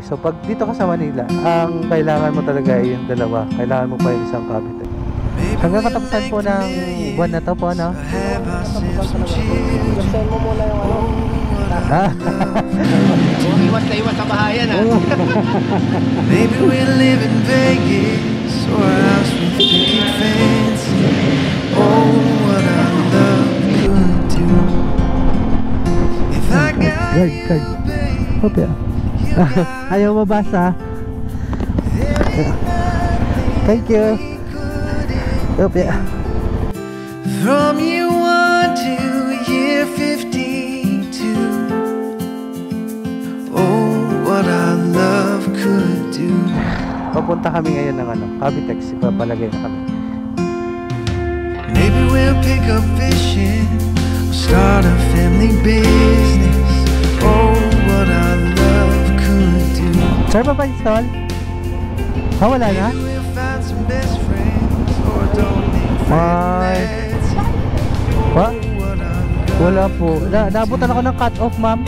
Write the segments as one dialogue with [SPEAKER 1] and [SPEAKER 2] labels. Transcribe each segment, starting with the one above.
[SPEAKER 1] So pag dito ka sa Manila, ang kailangan mo talaga ay yung dalawa. Kailangan mo pa yung isang Cavitex. Hanggang katapusan po ng buwan na to po, ano?
[SPEAKER 2] Gustuin mo muna yung ano.
[SPEAKER 3] Iwas na iwas sa bahayan, ha?
[SPEAKER 4] Maybe we'll live in Vegas or a house with picket fence. Oh, what I love could do. If I got you, babe,
[SPEAKER 1] Hope ya. Ayaw mabasa. Thank you. Hope ya.
[SPEAKER 4] from year 1 to year 52. Oh, what our love could do.
[SPEAKER 1] Papunta kami ngayon ng Cavitex. Ipapalagay na kami.
[SPEAKER 4] Maybe we'll pick up fishing or start a family business. Oh, what our love could do.
[SPEAKER 1] Sir, pa ba install? Wala na?
[SPEAKER 4] Maybe we'll find some best friends or donate friends.
[SPEAKER 1] What? Wala po. Naabutan ako ng cut-off, ma'am.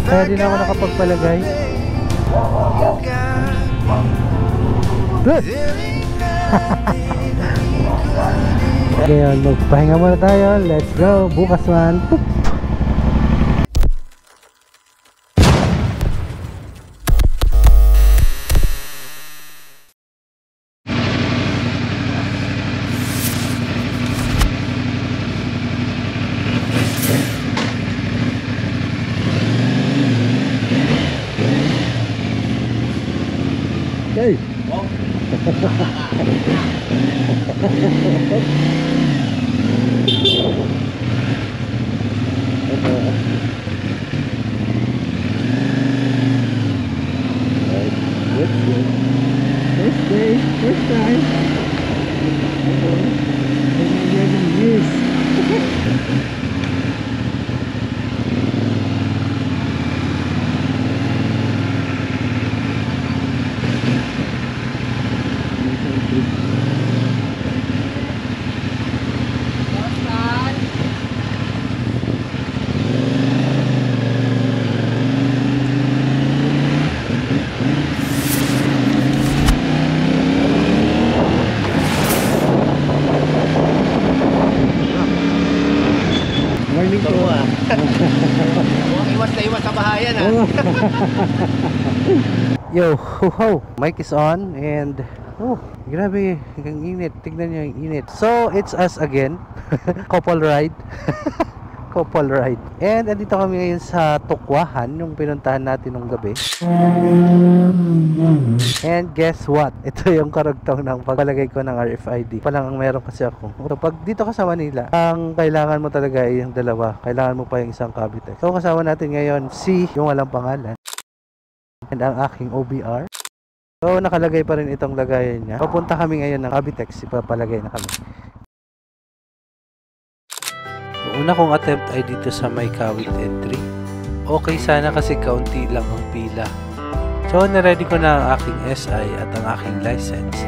[SPEAKER 1] Kaya din ako nakapagpalagay. Good! Ngayon, magpahinga muna tayo. Let's go. Bukas man. Okay. First day, first time. Morning po.
[SPEAKER 3] Iwas na iwas sa bahayan, ha?
[SPEAKER 1] Yo, ho, mic is on and oh, grabe, ang init. Tignan nyo yung init. So, it's us again. Couple ride. Couple ride. And andito kami ngayon sa Tukwahan, yung pinuntahan natin nung gabi. And guess what? Ito yung karugtong ng pagpalagay ko ng RFID. Palang ang meron kasi ako. So, pag dito ka sa Manila, ang kailangan mo talaga ay yung dalawa. Kailangan mo pa yung isang Cavitex. So, kasama natin ngayon si yung walang pangalan. And ang aking OBR. So, nakalagay pa rin itong lagayan niya. Papunta kami ngayon ng Cavitex. Ipapalagay na kami. Una kong attempt ay dito sa may Kawit entry. Okay sana kasi kaunti lang ang pila. So, naready ko na ang aking SI at ang aking license.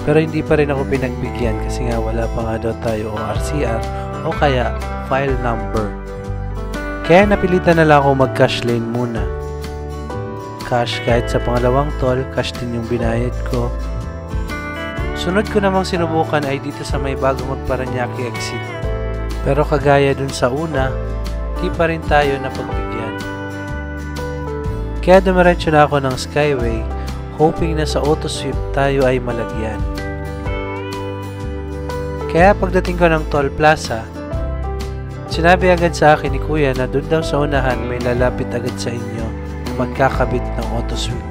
[SPEAKER 1] Pero hindi pa rin ako pinagbigyan kasi nga wala pa nga daw tayo o RCR o kaya file number. Kaya napilitan na lang ako mag-cash lane muna. Cash kahit sa pangalawang toll, cash din yung binayad ko. Sunod ko namang sinubukan ay dito sa may bago magparanyaki exit. Pero kagaya dun sa una, di pa rin tayo napagbigyan. Kaya dumiretso na ako ng Skyway, hoping na sa AutoSweep tayo ay malagyan. Kaya pagdating ko ng Toll Plaza, sinabi agad sa akin ni Kuya na dun daw sa unahan may lalapit agad sa inyo na magkakabit ng AutoSweep.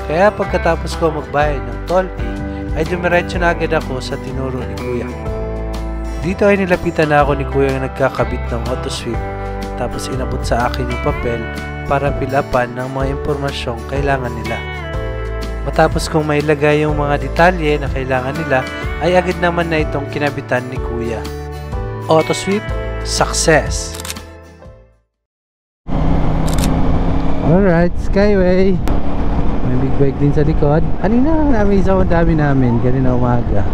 [SPEAKER 1] Kaya pagkatapos ko magbayad ng toll fee, ay dumiretso na agad ako sa tinuro ni Kuya. Dito ay nilapitan na ako ni Kuya yung nagkakabit ng AutoSweep, tapos inabot sa akin yung papel para pilapan ng mga impormasyong kailangan nila. Matapos kong mailagay yung mga detalye na kailangan nila, ay agad naman na itong kinabitan ni Kuya. AutoSweep, success! Alright, Skyway! May big bike din sa likod. Kanina namin isa ang dami namin, kanina umaga.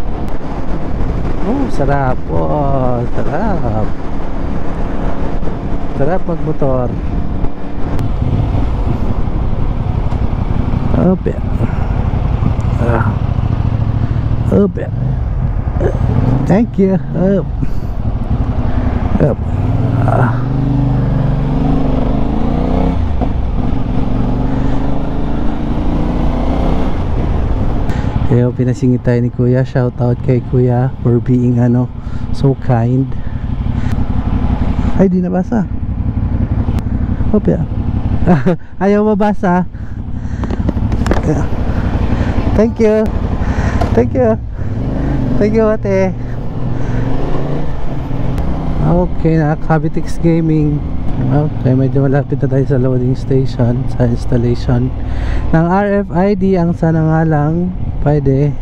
[SPEAKER 1] Oh, sarap. Oh, sarap. Sarap magmotor. Up it. Up it. Thank you. Up. Up. Kaya pinasingit tayo ni Kuya. Shout out kay Kuya for being so kind. Ay, di nabasa. Hope ya. Ayaw mabasa. Thank you. Thank you. Thank you, ate. Okay na, Cavitex Gaming. Okay, medyo malapit na tayo sa loading station, sa installation ng RFID. Ang sana nga lang pwede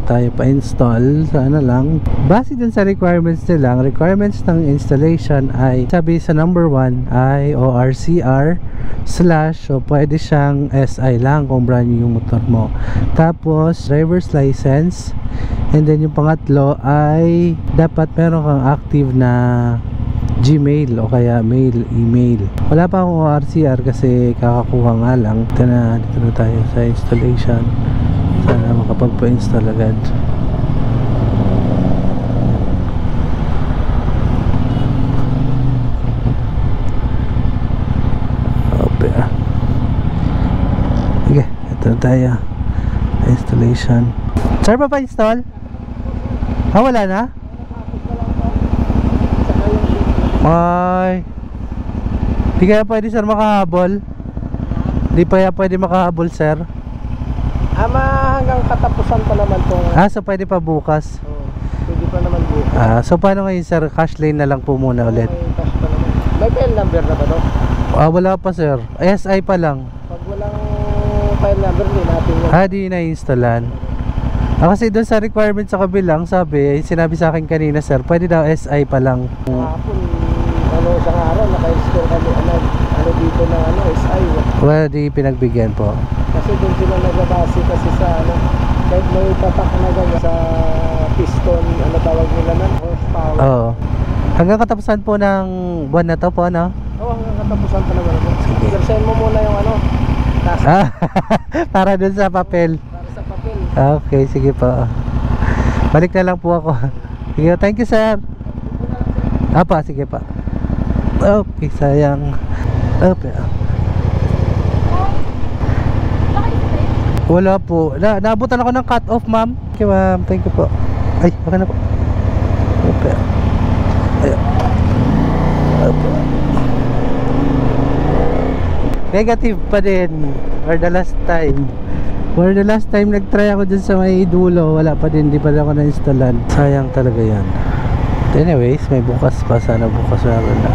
[SPEAKER 1] tayo pa-install. Sana lang base dun sa requirements nila. Ang requirements ng installation ay sabi sa number 1 ay ORCR/ so pwede siyang SI lang kung brand new yung motor mo. Tapos driver's license, and then yung pangatlo ay dapat meron kang active na Gmail o kaya mail, email. Wala pa akong ORCR kasi kakakuha nga lang. Dito na tayo sa installation. Sana makapagpa-install agad. Okay. Okay, ito na tayo. Installation. Sir, pa pa-install? Wala na? Ay, di kaya pwede sir makahabol? Di pa kaya pwede makahabol sir?
[SPEAKER 3] Hanggang katapusan pa naman itong...
[SPEAKER 1] So pwede pa bukas?
[SPEAKER 3] Pwede pa naman bukas.
[SPEAKER 1] So paano ngayon sir? Cash lane na lang po muna ulit.
[SPEAKER 3] May cash pa naman. May file number na ba to?
[SPEAKER 1] Wala pa sir, SI pa lang.
[SPEAKER 3] Pag walang file number, hindi natin yun.
[SPEAKER 1] Di na-installan. Kasi doon sa requirement sa kabilang, sinabi sa akin kanina sir, pwede daw SI pa lang.
[SPEAKER 3] Hapon, isang araw, naka-install kami, dito na SI.
[SPEAKER 1] Well, di pinagbigyan po.
[SPEAKER 3] Kasi doon sila nagbabase kasi sa kahit may tatak na ganyan sa piston, tawag nila ng horsepower.
[SPEAKER 1] Oo. Hanggang katapusan po ng buwan na to po,
[SPEAKER 3] Oo, hanggang katapusan pa naman.
[SPEAKER 1] Sige.
[SPEAKER 3] Send mo muna yung
[SPEAKER 1] para dun sa papel.
[SPEAKER 3] para sa papel.
[SPEAKER 1] Okay, sige po. Balik na lang po ako. Sige, thank you sir. Sige pa. Okay, sayang. Wala po. Naabutan ako ng cut off ma'am. Okay ma'am, thank you po. Ay, baka na po. Negative pa din. For the last time nag-try ako dun sa may dulo, wala pa din, di pa rin ako na-installan. Sayang talaga yan. But anyways, may bukas pa. Sana bukas meron na.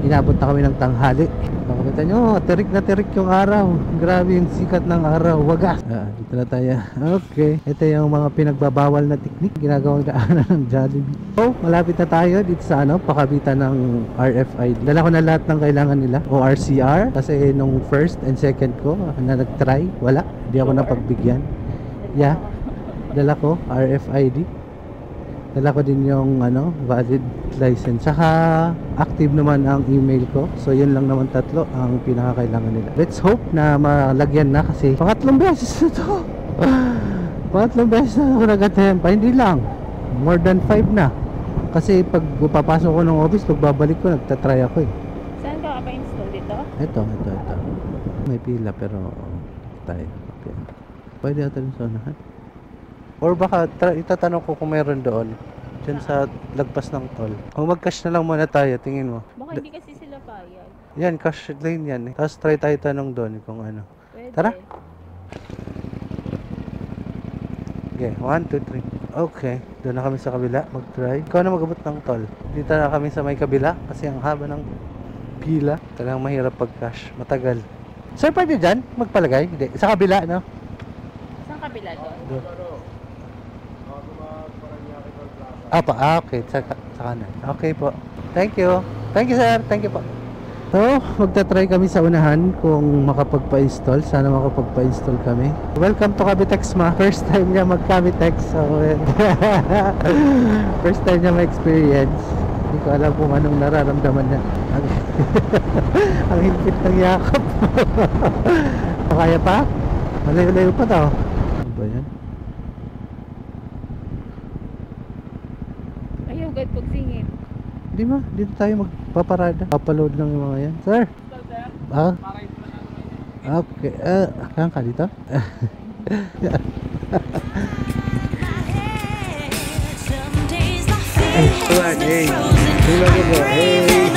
[SPEAKER 1] Inabot na kami ng tanghali. Makikita nyo, tirik na tirik yung araw. Grabe yung sikat ng araw. Wagas. Dito na tayo. Okay, ito yung mga pinagbabawal na teknik ginagawang daanan ng Jollibee. So, malapit na tayo dito sa pakabitan ng RFID. Dala ko na lahat ng kailangan nila. ORCR, kasi nung first and second ko na nag-try, wala. Hindi ako napagbigyan. Dala ko RFID. Dala ko din yung valid license. Saka active naman ang email ko. So yun lang naman tatlo ang pinakakailangan nila. Let's hope na malagyan na kasi pangatlong beses na to. Pangatlong beses na ako nag-attempt. Hindi lang, more than 5 na. Kasi pag papasok ko ng office, pag babalik ko, nagtatry ako
[SPEAKER 2] Saan ka pa-install dito?
[SPEAKER 1] Ito. May pila pero tayo. Okay. Pwede natin sa unahan. Or baka itatanong ko kung meron doon. Diyan sa lagpas ng toll. Kung mag-cash na lang muna tayo, tingin mo.
[SPEAKER 2] Baka hindi kasi sila payag.
[SPEAKER 1] Yan, cash lane yan. Tapos try tayo tanong doon kung ano.
[SPEAKER 2] Pwede.
[SPEAKER 1] Tara. Okay, 1, 2, 3. Okay, doon na kami sa kabila. Mag-try. Ikaw na mag-abot ng toll. Dito na kami sa may kabila kasi ang haba ng pila. Talagang mahirap pag-cash. Matagal. Sir, pwede dyan? Magpalagay? Hindi. Sa kabila, no?
[SPEAKER 2] Saan kabila doon?
[SPEAKER 1] Doon. Okay, sa kanan. Okay po. Thank you. Thank you, sir. Thank you po. So, magta-try kami sa unahan kung makapagpa-install. Sana makapagpa-install kami. Welcome to Cavitex ma. First time niya mag-Cavitex. So, first time niya ma-experience. Hindi ko alam kung anong nararamdaman niya. Ang higpit ng yakap. Kaya pa? Malayo-layo pa daw. Ano ba yan?
[SPEAKER 2] Ayaw agad pagsingit.
[SPEAKER 1] Hindi ma, dito tayo magpaparada. Papaload lang yung mga yan. Sir? Ah? Okay. Kaya ka dito?
[SPEAKER 3] Ay, tuwan, hey. Tulog mo, hey.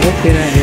[SPEAKER 3] Okay na,